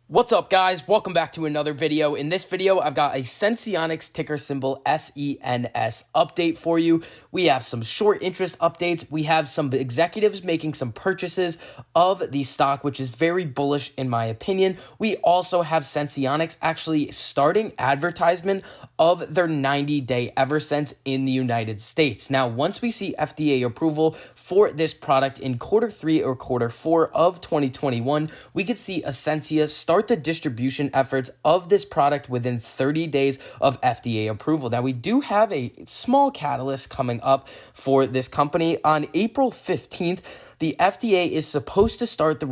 What's up, guys? Welcome back to another video. In this video, I've got a Senseonics ticker symbol SENS update for you. We have some short interest updates. We have some executives making some purchases of the stock, which is very bullish in my opinion. We also have Senseonics actually starting advertisement of their 90-day eversense in the United States. Now, once we see FDA approval for this product in quarter 3 or quarter 4 of 2021, we could see Ascensia start the distribution efforts of this product within 30 days of FDA approval. Now, we do have a small catalyst coming up for this company. On April 15th, the FDA is supposed to start the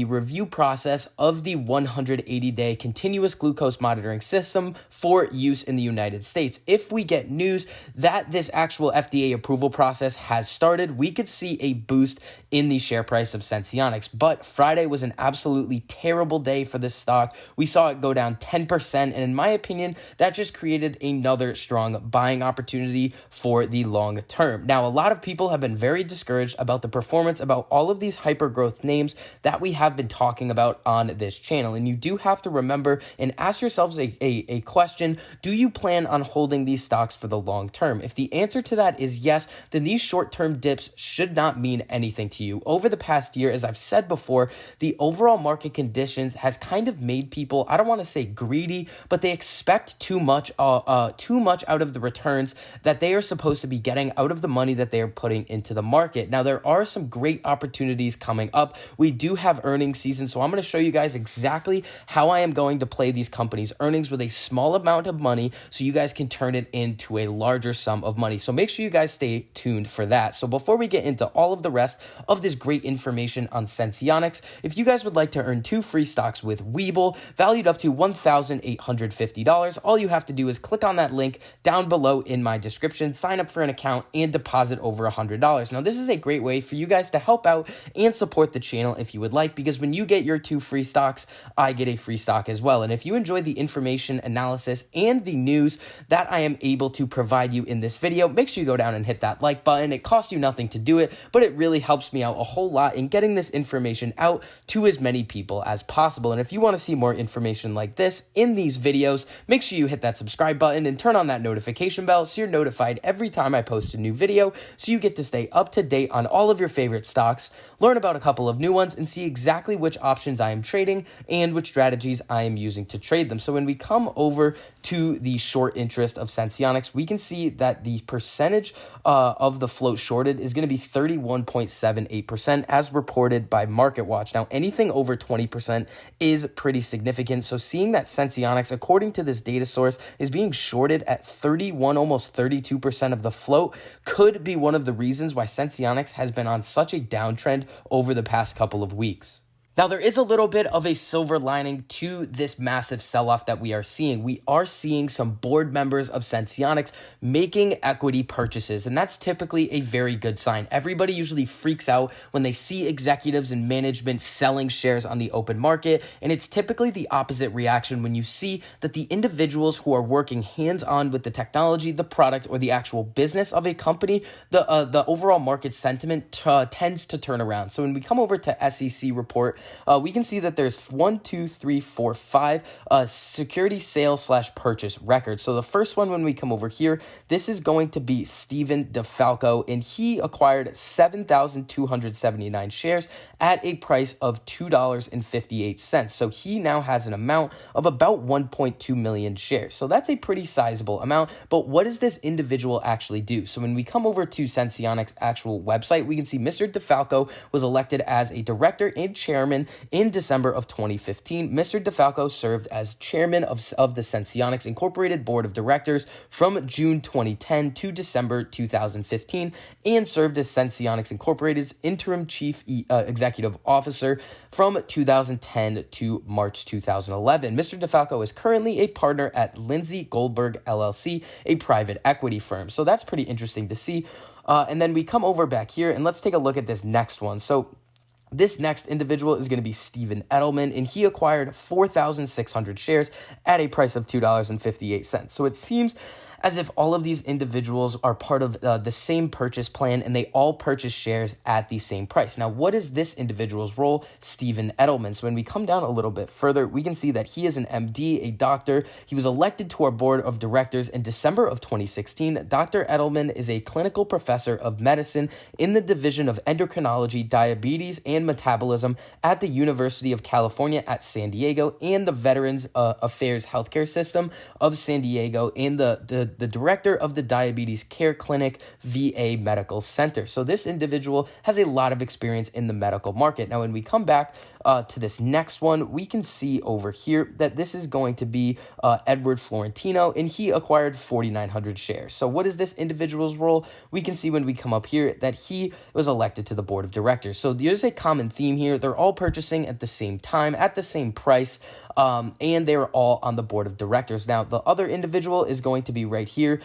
review process of the 180-day continuous glucose monitoring system for use in the United States. If we get news that this actual FDA approval process has started, we could see a boost in the share price of Senseonics. But Friday was an absolutely terrible day for this stock. We saw it go down 10%, and in my opinion, that just created another strong buying opportunity for the long term. Now, a lot of people have been very discouraged about the performance about all of these hyper growth names that we have been talking about on this channel. And you do have to remember and ask yourselves a question: do you plan on holding these stocks for the long term? If the answer to that is yes, then these short-term dips should not mean anything to you. Over the past year, as I've said before, the overall market conditions has kind of made people, I don't want to say greedy, but they expect too much out of the returns that they are supposed to be getting out of the money that they are putting into the market. Now, there are some great opportunities coming up. We do have earnings season, so I'm going to show you guys exactly how I am going to play these companies' earnings with a small amount of money so you guys can turn it into a larger sum of money. So make sure you guys stay tuned for that. So before we get into all of the rest of this great information on Senseonics, if you guys would like to earn 2 free stocks with Webull, valued up to $1,850, all you have to do is click on that link down below in my description, sign up for an account, and deposit over $100. Now, this is a great way for you guys to help out and support the channel if you would like, because when you get your 2 free stocks, I get a free stock as well. And if you enjoy the information, analysis, and the news that I am able to provide you in this video, make sure you go down and hit that like button. It costs you nothing to do it, but it really helps me out a whole lot in getting this information out to as many people as possible. And if you want to see more information like this in these videos, make sure you hit that subscribe button and turn on that notification bell so you're notified every time I post a new video, so you get to stay up to date on all of your favorite stocks, learn about a couple of new ones, and see exactly which options I am trading and which strategies I am using to trade them. So when we come over to the short interest of Senseonics, we can see that the percentage of the float shorted is going to be 31.78% as reported by MarketWatch. Now, anything over 20% is pretty significant. So seeing that Senseonics, according to this data source, is being shorted at 31, almost 32% of the float could be one of the reasons why Senseonics has been on such a downtrend over the past couple of weeks. Now, there is a little bit of a silver lining to this massive sell-off that we are seeing. We are seeing some board members of Senseonics making equity purchases, and that's typically a very good sign. Everybody usually freaks out when they see executives and management selling shares on the open market, and it's typically the opposite reaction when you see that the individuals who are working hands-on with the technology, the product, or the actual business of a company, the overall market sentiment tends to turn around. So when we come over to SEC report, we can see that there's 5 security sales/purchase records. So the first one, when we come over here, this is going to be Steven DeFalco, and he acquired 7,279 shares at a price of $2.58. So he now has an amount of about 1.2 million shares. So that's a pretty sizable amount. But what does this individual actually do? So when we come over to Senseonics' actual website, we can see Mr. DeFalco was elected as a director and chairman in December of 2015. Mr. DeFalco served as chairman of the Senseonics Incorporated Board of Directors from June 2010 to December 2015, and served as Senseonics Incorporated's interim chief executive officer from 2010 to March 2011. Mr. DeFalco is currently a partner at Lindsay Goldberg LLC, a private equity firm. So that's pretty interesting to see. And then we come over back here, and let's take a look at this next one. So this next individual is going to be Steven Edelman, and he acquired 4,600 shares at a price of $2.58. So it seems as if all of these individuals are part of the same purchase plan and they all purchase shares at the same price. Now, what is this individual's role? Stephen Edelman. So when we come down a little bit further, we can see that he is an MD, a doctor. He was elected to our board of directors in December of 2016. Dr. Edelman is a clinical professor of medicine in the Division of Endocrinology, Diabetes, and Metabolism at the University of California at San Diego and the Veterans Affairs Healthcare System of San Diego and the director of the Diabetes Care Clinic VA Medical Center. So this individual has a lot of experience in the medical market. Now, when we come back to this next one, we can see over here that this is going to be Edward Florentino, and he acquired 4,900 shares. So what is this individual's role? We can see when we come up here that he was elected to the board of directors. So there's a common theme here. They're all purchasing at the same time, at the same price, and they're all on the board of directors. Now, the other individual is going to be right here,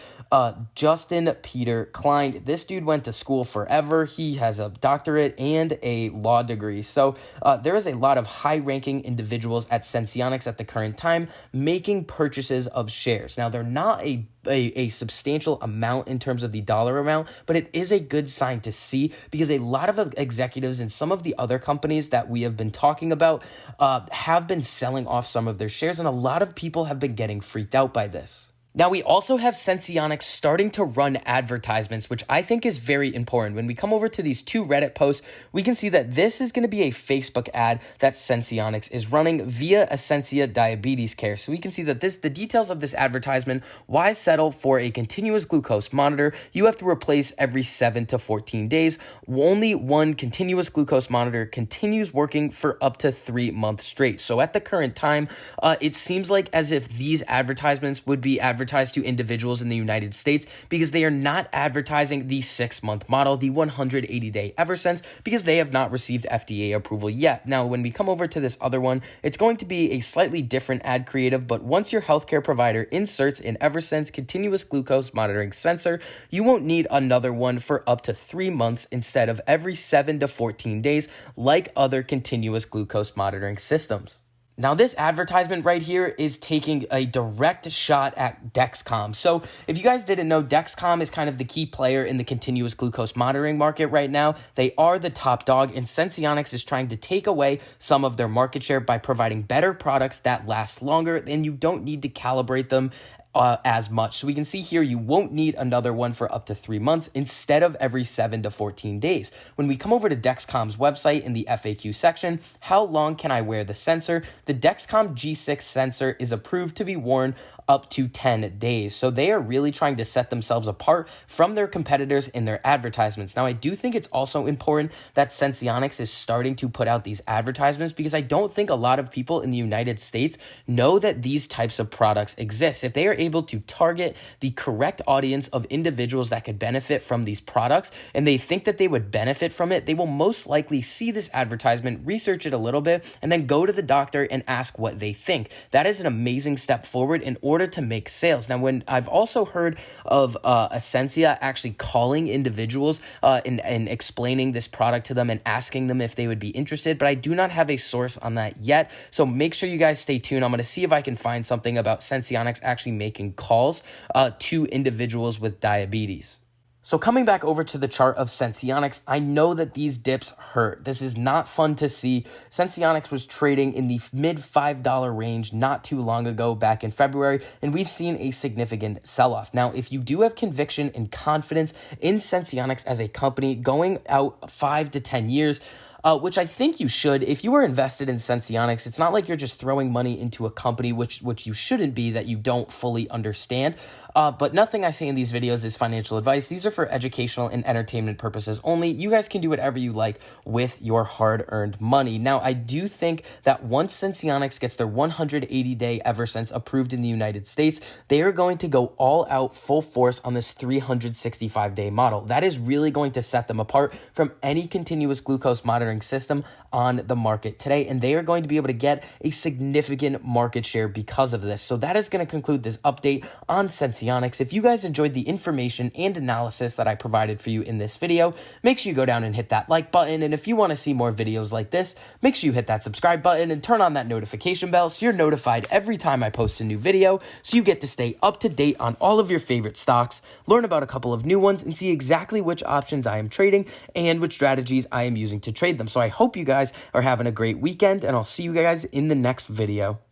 Justin Peter Klein. This dude went to school forever. He has a doctorate and a law degree. So there is a lot of high-ranking individuals at Senseonics at the current time making purchases of shares. Now, they're not a substantial amount in terms of the dollar amount, but it is a good sign to see because a lot of executives in some of the other companies that we have been talking about have been selling off some of their shares, and a lot of people have been getting freaked out by this. Now, we also have Senseonics starting to run advertisements, which I think is very important. When we come over to these two Reddit posts, we can see that this is going to be a Facebook ad that Senseonics is running via Essentia Diabetes Care. So we can see that the details of this advertisement: why settle for a continuous glucose monitor? You have to replace every 7 to 14 days. Only one continuous glucose monitor continues working for up to 3 months straight. So at the current time, it seems like as if these advertisements would be advertised to individuals in the United States because they are not advertising the 6-month model, the 180-day eversense, because they have not received FDA approval yet. Now, when we come over to this other one, it's going to be a slightly different ad creative, but once your healthcare provider inserts an eversense continuous glucose monitoring sensor, you won't need another one for up to 3 months instead of every 7 to 14 days like other continuous glucose monitoring systems. Now, this advertisement right here is taking a direct shot at Dexcom. So if you guys didn't know, Dexcom is kind of the key player in the continuous glucose monitoring market right now. They are the top dog, and Senseonics is trying to take away some of their market share by providing better products that last longer, and you don't need to calibrate them as much. So we can see here you won't need another one for up to 3 months instead of every 7 to 14 days. When we come over to Dexcom's website in the FAQ section, how long can I wear the sensor? The Dexcom G6 sensor is approved to be worn up to 10 days. So they are really trying to set themselves apart from their competitors in their advertisements. Now, I do think it's also important that Senseonics is starting to put out these advertisements because I don't think a lot of people in the United States know that these types of products exist. If they are able to target the correct audience of individuals that could benefit from these products and they think that they would benefit from it, they will most likely see this advertisement, research it a little bit, and then go to the doctor and ask what they think. That is an amazing step forward in order to make sales. Now, when I've also heard of Essentia actually calling individuals and explaining this product to them and asking them if they would be interested, but I do not have a source on that yet. So make sure you guys stay tuned. I'm going to see if I can find something about Senseonics actually making calls to individuals with diabetes. So coming back over to the chart of Senseonics, I know that these dips hurt. This is not fun to see. Senseonics was trading in the mid $5 range not too long ago, back in February, and we've seen a significant sell-off. Now, if you do have conviction and confidence in Senseonics as a company going out 5 to 10 years, which I think you should. If you are invested in Senseonics, it's not like you're just throwing money into a company, which you shouldn't be, that you don't fully understand. But nothing I say in these videos is financial advice. These are for educational and entertainment purposes only. You guys can do whatever you like with your hard-earned money. Now, I do think that once Senseonics gets their 180-day eversense approved in the United States, they are going to go all out full force on this 365-day model. That is really going to set them apart from any continuous glucose monitoring clearing system on the market today, and they are going to be able to get a significant market share because of this. So that is going to conclude this update on Senseonics. If you guys enjoyed the information and analysis that I provided for you in this video, make sure you go down and hit that like button. And if you want to see more videos like this, make sure you hit that subscribe button and turn on that notification bell so you're notified every time I post a new video, so you get to stay up to date on all of your favorite stocks, learn about a couple of new ones, and see exactly which options I am trading and which strategies I am using to trade them. So I hope you guys are having a great weekend, and I'll see you guys in the next video.